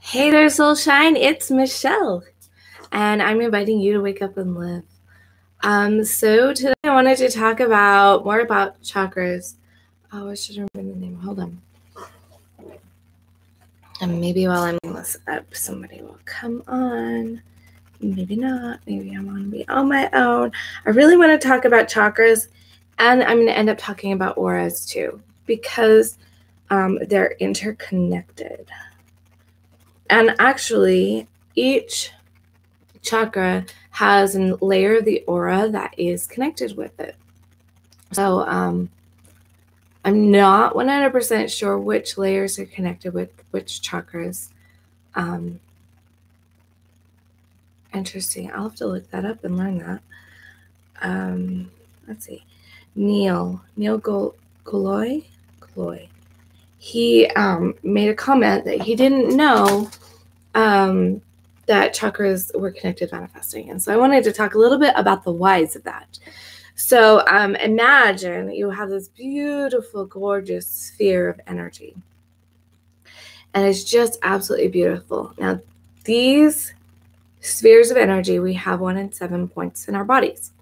Hey there, Soul Shine. It's Michelle, and I'm inviting you to wake up and live. So today I wanted to talk more about chakras. Oh, I should remember the name. Hold on. And maybe while I'm looking this up, somebody will come on. Maybe not. Maybe I'm going to be on my own. I really want to talk about chakras, and I'm going to end up talking about auras too, because they're interconnected. And actually, each chakra has a layer of the aura that is connected with it. So I'm not 100% sure which layers are connected with which chakras. Interesting. I'll have to look that up and learn that. Let's see. Neil Goloy. He made a comment that he didn't know that chakras were connected manifesting. And so I wanted to talk a little bit about the whys of that. So imagine you have this beautiful, gorgeous sphere of energy. And it's just absolutely beautiful. Now, these spheres of energy, we have 1 in 7 points in our bodies.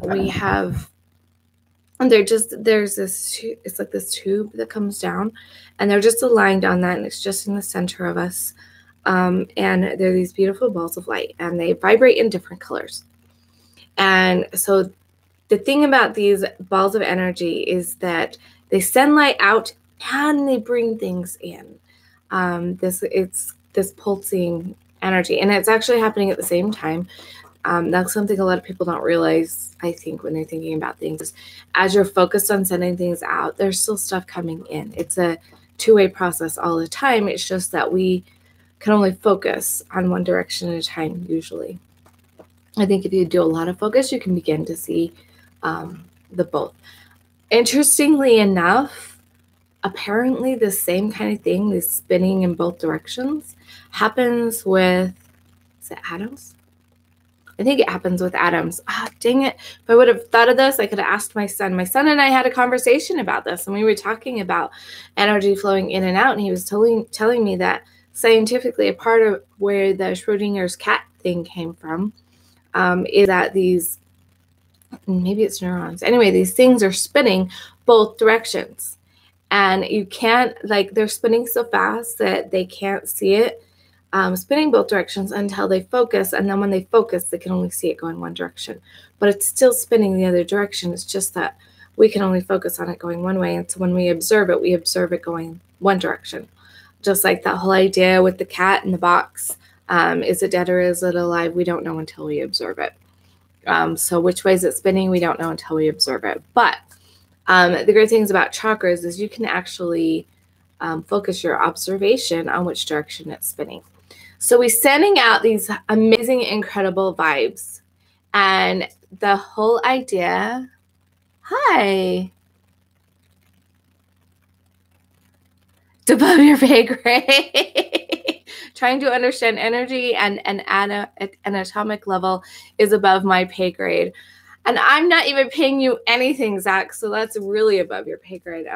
We have, and there's this, it's like this tube that comes down, and they're just aligned on that, and it's just in the center of us. And they're these beautiful balls of light, and they vibrate in different colors. And so the thing about these balls of energy is that they send light out and they bring things in. It's this pulsing energy, and it's actually happening at the same time. That's something a lot of people don't realize, I think, when they're thinking about things. Is as you're focused on sending things out, there's still stuff coming in. It's a two-way process all the time. It's just that we can only focus on one direction at a time, usually. I think if you do a lot of focus, you can begin to see the both. Interestingly enough, apparently the same kind of thing, this spinning in both directions, happens with, is it atoms? I think it happens with atoms. Ah, dang it. If I would have thought of this, I could have asked my son. My son and I had a conversation about this, and we were talking about energy flowing in and out, and he was telling me that scientifically, a part of where the Schrodinger's cat thing came from is that these, maybe it's neurons. Anyway, these things are spinning both directions. And you can't, like, they're spinning so fast that they can't see it spinning both directions until they focus. And then when they focus, they can only see it going one direction. But it's still spinning the other direction. It's just that we can only focus on it going one way. And so when we observe it going one direction. Just like that whole idea with the cat in the box. Is it dead or is it alive? We don't know until we observe it. So which way is it spinning? We don't know until we observe it. But the great things about chakras is you can actually focus your observation on which direction it's spinning. So we're sending out these amazing, incredible vibes. And the whole idea, hi, above your pay grade. Trying to understand energy and an atomic level is above my pay grade. And I'm not even paying you anything, Zach, so that's really above your pay grade.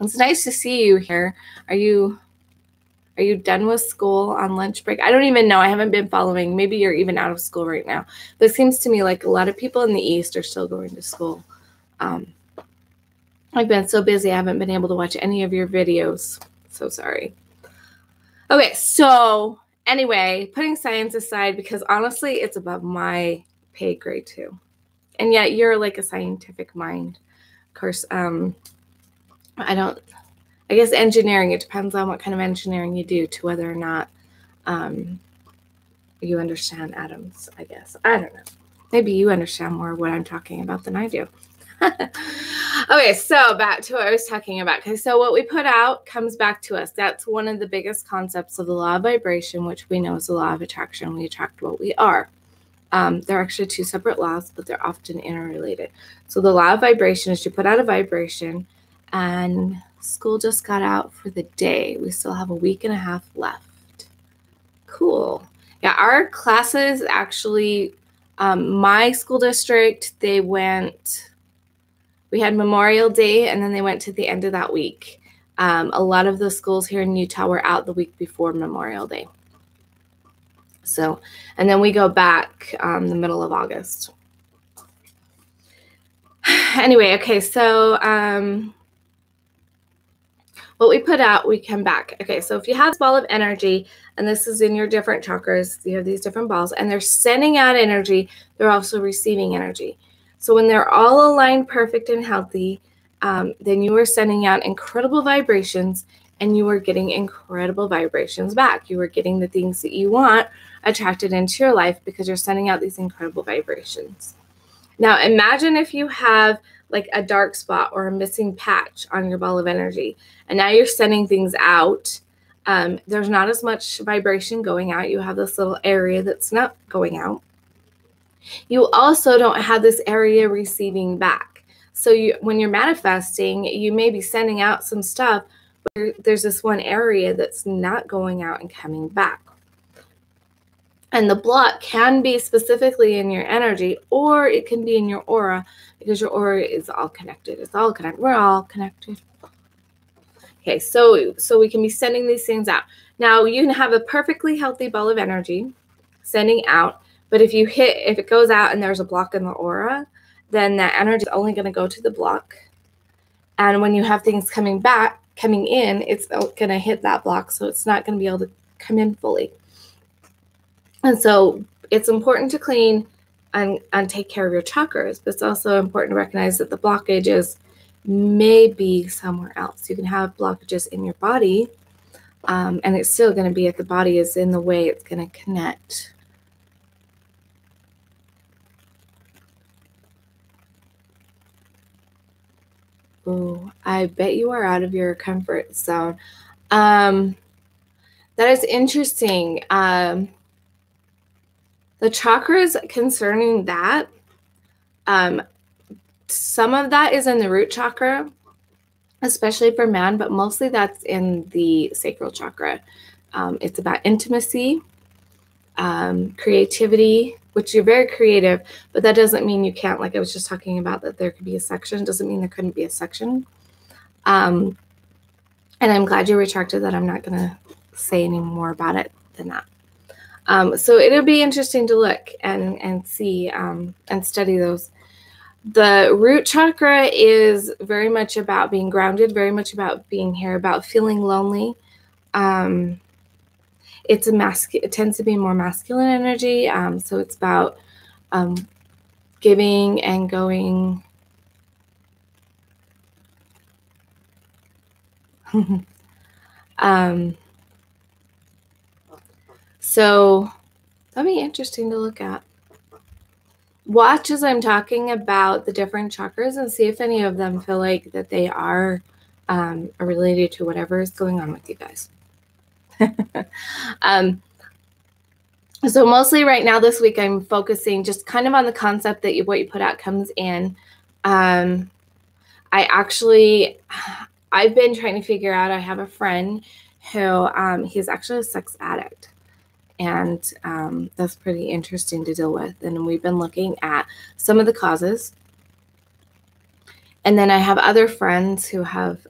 It's nice to see you here. Are you done with school on lunch break? I don't even know. I haven't been following. Maybe you're even out of school right now. But it seems to me like a lot of people in the East are still going to school. I've been so busy, I haven't been able to watch any of your videos. So sorry. Okay, so anyway, putting science aside, because honestly, it's above my pay grade too. And yet you're like a scientific mind. Of course, I guess engineering, it depends on what kind of engineering you do to whether or not you understand atoms, I guess. I don't know. Maybe you understand more of what I'm talking about than I do. Okay, so back to what I was talking about. Okay, so what we put out comes back to us. That's one of the biggest concepts of the law of vibration, which we know is the law of attraction. We attract what we are. They're actually two separate laws, but they're often interrelated. So the law of vibration is you put out a vibration, and school just got out for the day. We still have a week and a half left. Cool. Yeah, our classes actually, my school district, they went We had Memorial Day, and then they went to the end of that week. A lot of the schools here in Utah were out the week before Memorial Day. So, and then we go back the middle of August. Anyway, okay, so what we put out, we come back. Okay, so if you have this ball of energy, and this is in your different chakras, you have these different balls, and they're sending out energy, they're also receiving energy. So when they're all aligned perfect and healthy, then you are sending out incredible vibrations, and you are getting incredible vibrations back. You are getting the things that you want attracted into your life because you're sending out these incredible vibrations. Now, imagine if you have like a dark spot or a missing patch on your ball of energy, and now you're sending things out. There's not as much vibration going out. You have this little area that's not going out. You also don't have this area receiving back. So when you're manifesting, you may be sending out some stuff, but there's this one area that's not going out and coming back. And the block can be specifically in your energy, or it can be in your aura, because your aura is all connected. It's all connected. We're all connected. Okay, so we can be sending these things out. Now, you can have a perfectly healthy ball of energy sending out, but if it goes out and there's a block in the aura, then that energy is only going to go to the block. And when you have things coming in, it's going to hit that block, so it's not going to be able to come in fully. And so it's important to clean and take care of your chakras, but it's also important to recognize that the blockages may be somewhere else. You can have blockages in your body, and it's still going to be if the body is in the way, it's going to connect. Ooh, I bet you are out of your comfort zone. That is interesting. The chakras concerning that, some of that is in the root chakra, especially for man, but mostly that's in the sacral chakra. It's about intimacy, creativity, which you're very creative, but that doesn't mean you can't, like I was just talking about, that there could be a section. Doesn't mean there couldn't be a section. And I'm glad you retracted that. I'm not going to say any more about it than that. So it'll be interesting to look and see and study those. The root chakra is very much about being grounded, very much about being here, about feeling lonely. It tends to be more masculine energy. So it's about giving and going. So that'll be interesting to look at. Watch as I'm talking about the different chakras and see if any of them feel like that they are related to whatever is going on with you guys. So mostly right now this week I'm focusing just kind of on the concept that what you put out comes in. I've been trying to figure out, I have a friend who he's actually a sex addict. And that's pretty interesting to deal with. And we've been looking at some of the causes. And then I have other friends who have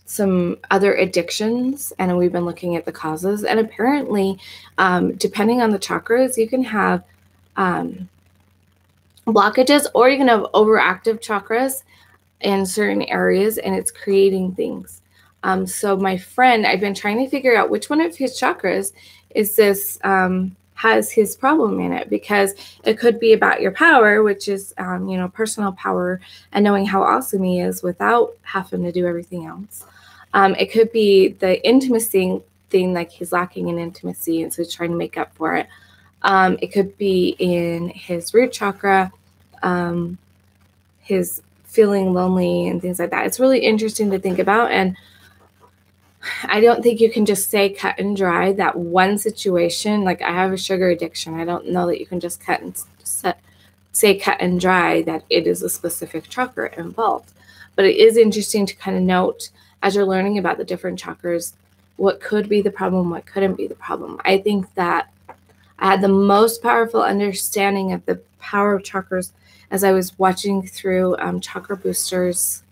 some other addictions, and we've been looking at the causes. And apparently, depending on the chakras, you can have blockages, or you can have overactive chakras in certain areas, and it's creating things. So my friend, I've been trying to figure out which one of his chakras is this, has his problem in it, because it could be about your power, which is, personal power and knowing how awesome he is without having to do everything else. It could be the intimacy thing, like he's lacking in intimacy, and so he's trying to make up for it. It could be in his root chakra, his feeling lonely and things like that. It's really interesting to think about, and I don't think you can just say cut and dry that one situation. Like I have a sugar addiction. I don't know that you can just say cut and dry that it is a specific chakra involved. But it is interesting to kind of note as you're learning about the different chakras, what could be the problem, what couldn't be the problem. I think that I had the most powerful understanding of the power of chakras as I was watching through Chakra Boosters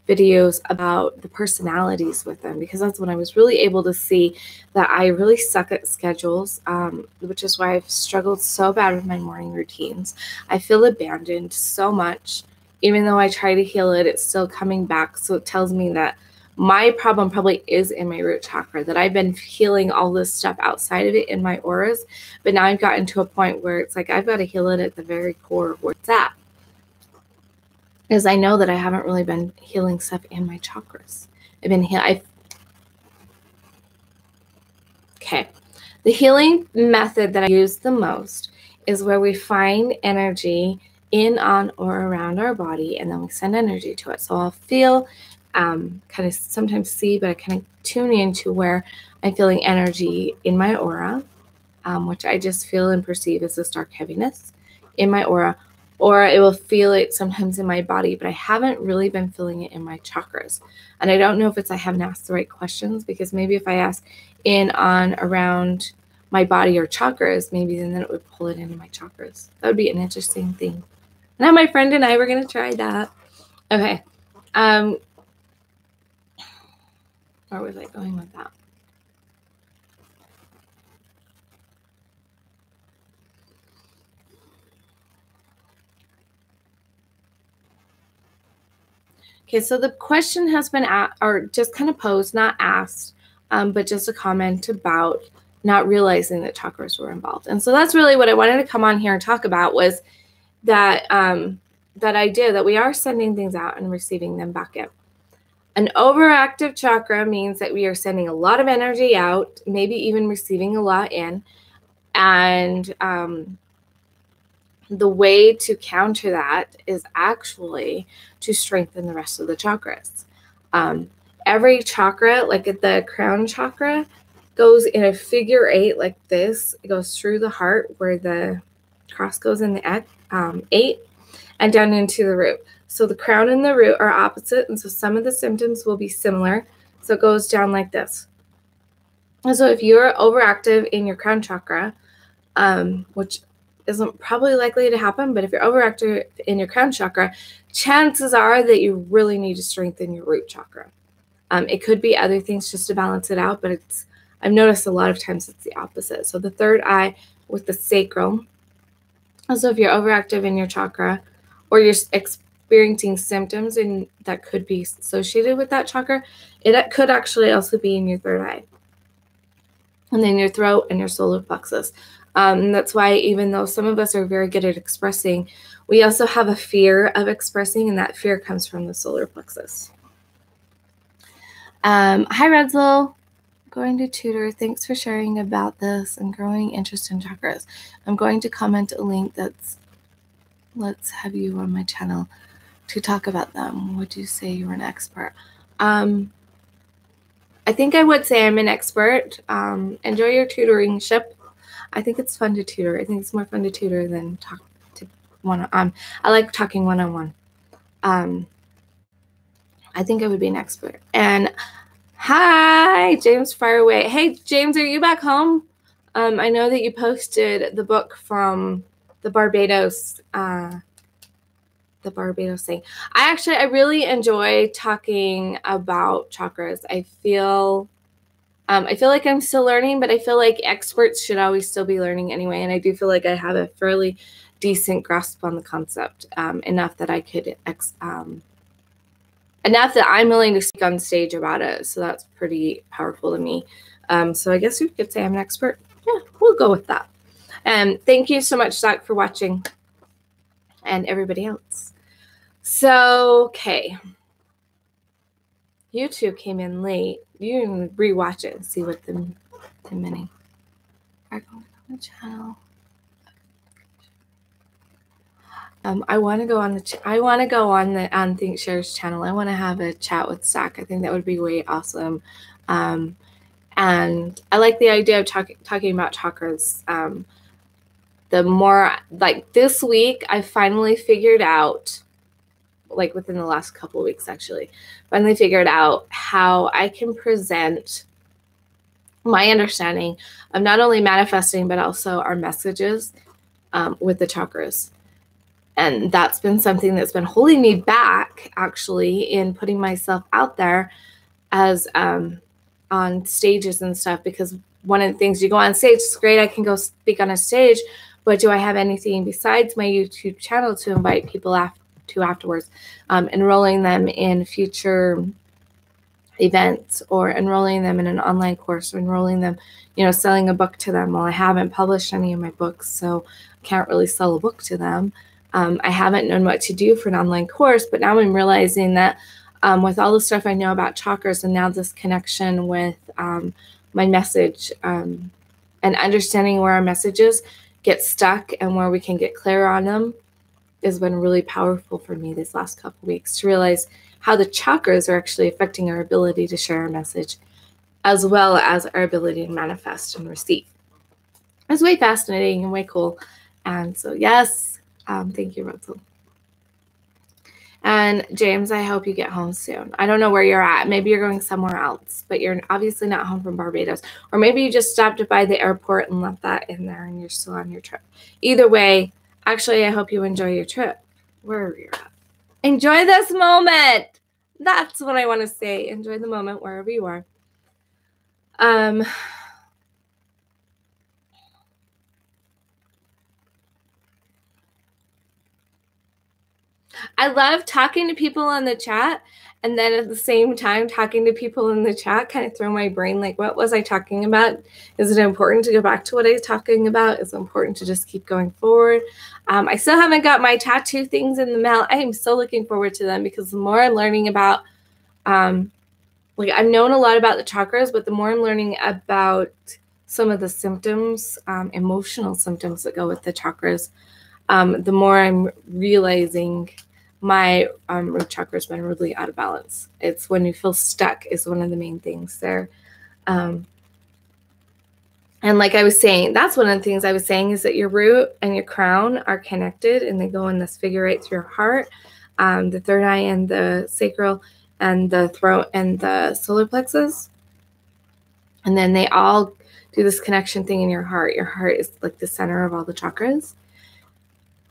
videos about the personalities with them, because that's when I was really able to see that I really suck at schedules, which is why I've struggled so bad with my morning routines. I feel abandoned so much. Even though I try to heal it, it's still coming back. So it tells me that my problem probably is in my root chakra, that I've been healing all this stuff outside of it in my auras, but now I've gotten to a point where it's like I've got to heal it at the very core of where it's at. Because I know that I haven't really been healing stuff in my chakras. I've been Okay. The healing method that I use the most is where we find energy in, on, or around our body, and then we send energy to it. So I'll feel, kind of sometimes see, but I kind of tune into where I'm feeling energy in my aura, which I just feel and perceive as this dark heaviness in my aura. Or I will feel it sometimes in my body, but I haven't really been feeling it in my chakras. And I don't know if it's I haven't asked the right questions, because maybe if I ask in, on, around my body or chakras, maybe then it would pull it into my chakras. That would be an interesting thing. Now my friend and I were going to try that. Okay. Where was I going with that? Okay, so the question has been or just kind of posed, not asked, but just a comment about not realizing that chakras were involved. And so that's really what I wanted to come on here and talk about, was that that idea that we are sending things out and receiving them back in. An overactive chakra means that we are sending a lot of energy out, maybe even receiving a lot in. And the way to counter that is actually to strengthen the rest of the chakras. Every chakra, like at the crown chakra, goes in a figure 8 like this. It goes through the heart where the cross goes in the 8 and down into the root. So the crown and the root are opposite, and so some of the symptoms will be similar. So it goes down like this. And so if you're overactive in your crown chakra, which isn't probably likely to happen, but if you're overactive in your crown chakra, chances are that you really need to strengthen your root chakra. It could be other things just to balance it out, but I've noticed a lot of times it's the opposite. So the third eye with the sacral. Also, if you're overactive in your chakra, or you're experiencing symptoms and that could be associated with that chakra, it could actually also be in your third eye, and then your throat and your solar plexus. And that's why, even though some of us are very good at expressing, we also have a fear of expressing, and that fear comes from the solar plexus. Hi, Redsel. Going to tutor. Thanks for sharing about this and growing interest in chakras. I'm going to comment a link that's let's have you on my channel to talk about them. Would you say you're an expert? I think I would say I'm an expert. Enjoy your tutoring ship. I think it's fun to tutor. I think it's more fun to tutor than talk to one-on-one. I like talking one-on-one. I think I would be an expert. And hi, James, fire away. Hey, James, are you back home? I know that you posted the book from the Barbados thing. I really enjoy talking about chakras. I feel like I'm still learning, but I feel like experts should always still be learning anyway. And I do feel like I have a fairly decent grasp on the concept, enough that I could, enough that I'm willing to speak on stage about it. So that's pretty powerful to me. So I guess you could say I'm an expert. Yeah, we'll go with that. And thank you so much, Zach, for watching, and everybody else. So, okay. You two came in late. You can rewatch it and see what the mini are going on the channel. I want to go on on ThinkShare's channel. I want to have a chat with Zach. I think that would be way awesome. And I like the idea of talking about chakras. The more, like, this week, I finally figured out, like within the last couple of weeks actually, finally figured out how I can present my understanding of not only manifesting, but also our messages with the chakras. And that's been something that's been holding me back, actually, in putting myself out there as on stages and stuff, because one of the things, you go on stage, it's great, I can go speak on a stage, but do I have anything besides my YouTube channel to invite people to afterwards? Enrolling them in future events, or enrolling them in an online course, or enrolling them, selling a book to them. Well, I haven't published any of my books, so I can't really sell a book to them. I haven't known what to do for an online course, but now I'm realizing that with all the stuff I know about chakras, and now this connection with my message, and understanding where our messages get stuck and where we can get clear on them, has been really powerful for me these last couple of weeks, to realize how the chakras are actually affecting our ability to share our message, as well as our ability to manifest and receive. It's way fascinating and way cool. And so, yes, thank you, Russell. And James, I hope you get home soon. I don't know where you're at. Maybe you're going somewhere else, but you're obviously not home from Barbados. Or maybe you just stopped by the airport and left that in there and you're still on your trip. Either way, actually, I hope you enjoy your trip, wherever you're at. Enjoy this moment. That's what I want to say. Enjoy the moment wherever you are. I love talking to people in the chat, and then at the same time talking to people in the chat kind of throw my brain like, what was I talking about? Is it important to go back to what I was talking about? Is it important to just keep going forward? I still haven't got my tattoo things in the mail. I am so looking forward to them, because the more I'm learning about, like, I've known a lot about the chakras, but the more I'm learning about some of the symptoms, emotional symptoms that go with the chakras, the more I'm realizing my root chakra has been really out of balance. It's when you feel stuck is one of the main things there. And like I was saying, that's one of the things I was saying, is that your root and your crown are connected, and they go in this figure eight through your heart, the third eye and the sacral and the throat and the solar plexus. And then they all do this connection thing in your heart. Your heart is like the center of all the chakras.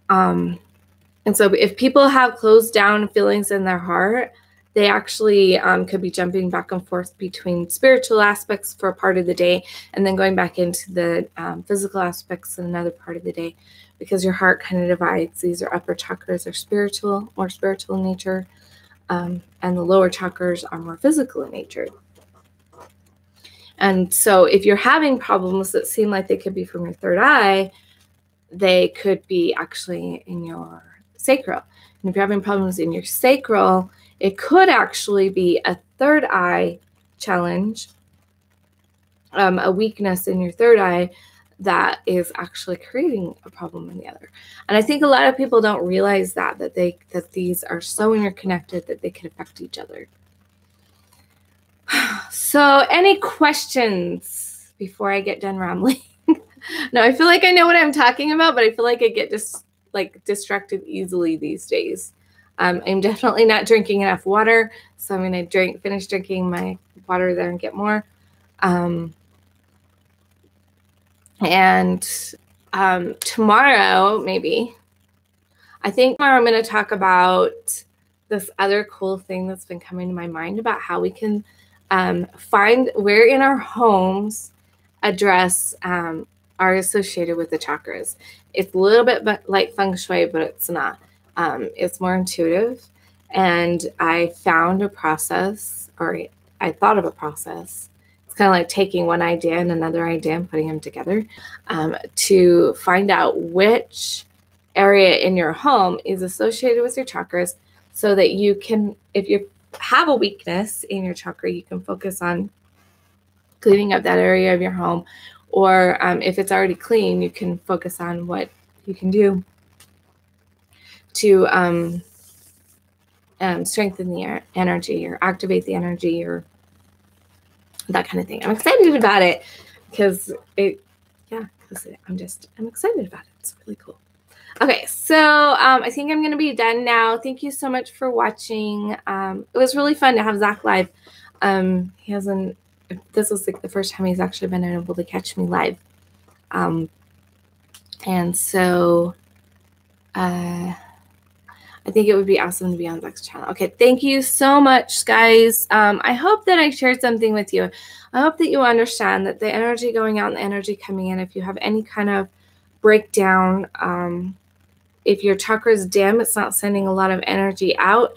And so if people have closed down feelings in their heart, they actually could be jumping back and forth between spiritual aspects for a part of the day, and then going back into the physical aspects in another part of the day, because your heart kind of divides. These are upper chakras, are spiritual, more spiritual in nature, and the lower chakras are more physical in nature. And so if you're having problems that seem like they could be from your third eye, they could be actually in your sacral. And if you're having problems in your sacral, it could actually be a third eye challenge, a weakness in your third eye that is actually creating a problem in the other. And I think a lot of people don't realize that these are so interconnected that they can affect each other. So any questions before I get done rambling? No, I feel like I know what I'm talking about, but I feel like I get just distracted easily these days. I'm definitely not drinking enough water, so I'm going to finish drinking my water there and get more. Tomorrow, maybe, I think tomorrow I'm going to talk about this other cool thing that's been coming to my mind about how we can find where in our homes address are associated with the chakras. It's a little bit like feng shui, but it's not. It's more intuitive. And I found a process, or I thought of a process. It's kind of like taking one idea and another idea and putting them together to find out which area in your home is associated with your chakras, so that you can, if you have a weakness in your chakra, you can focus on cleaning up that area of your home. Or if it's already clean, you can focus on what you can do to strengthen the energy, or activate the energy, or that kind of thing. I'm excited about it because I'm excited about it. It's really cool. Okay, so I think I'm going to be done now. Thank you so much for watching. It was really fun to have Zach live. This was like the first time he's actually been able to catch me live. And so I think it would be awesome to be on Zach's channel. Okay, thank you so much, guys. I hope that I shared something with you. I hope that you understand that the energy going out and the energy coming in, if you have any kind of breakdown, if your chakra's dim, it's not sending a lot of energy out.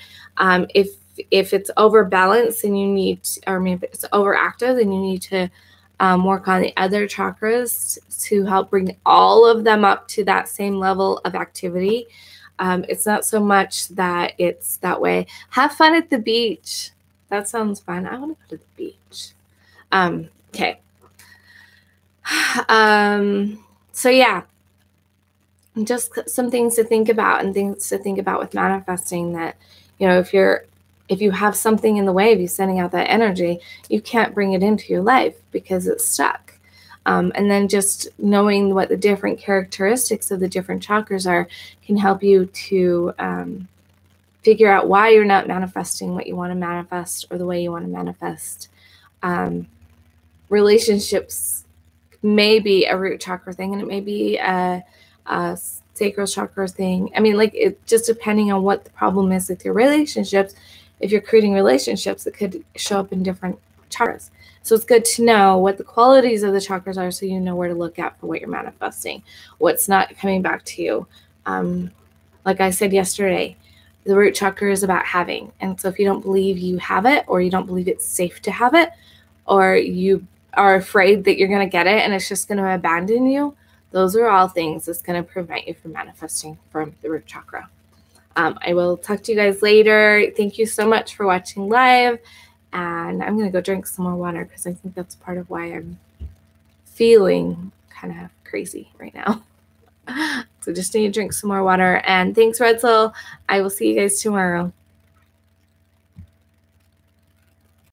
If it's overbalanced, then you need, or maybe it's overactive, then you need to work on the other chakras to help bring all of them up to that same level of activity. It's not so much that it's that way. Have fun at the beach. That sounds fun. I want to go to the beach. Okay. So yeah, just some things to think about, and things to think about with manifesting, that, you know, if you have something in the way of you sending out that energy, you can't bring it into your life because it's stuck. And then just knowing what the different characteristics of the different chakras are can help you to figure out why you're not manifesting what you want to manifest or the way you want to manifest. Relationships may be a root chakra thing, and it may be a sacral chakra thing. I mean, like, it just depending on what the problem is with your relationships. If you're creating relationships, it could show up in different chakras. So it's good to know what the qualities of the chakras are, so you know where to look at for what you're manifesting, what's not coming back to you. Like I said yesterday, the root chakra is about having. And so if you don't believe you have it, or you don't believe it's safe to have it, or you are afraid that you're going to get it and it's just going to abandon you, those are all things that's going to prevent you from manifesting from the root chakra. I will talk to you guys later. Thank you so much for watching live. And I'm going to go drink some more water, because I think that's part of why I'm feeling kind of crazy right now. So just need to drink some more water. And thanks, Red Soul. I will see you guys tomorrow.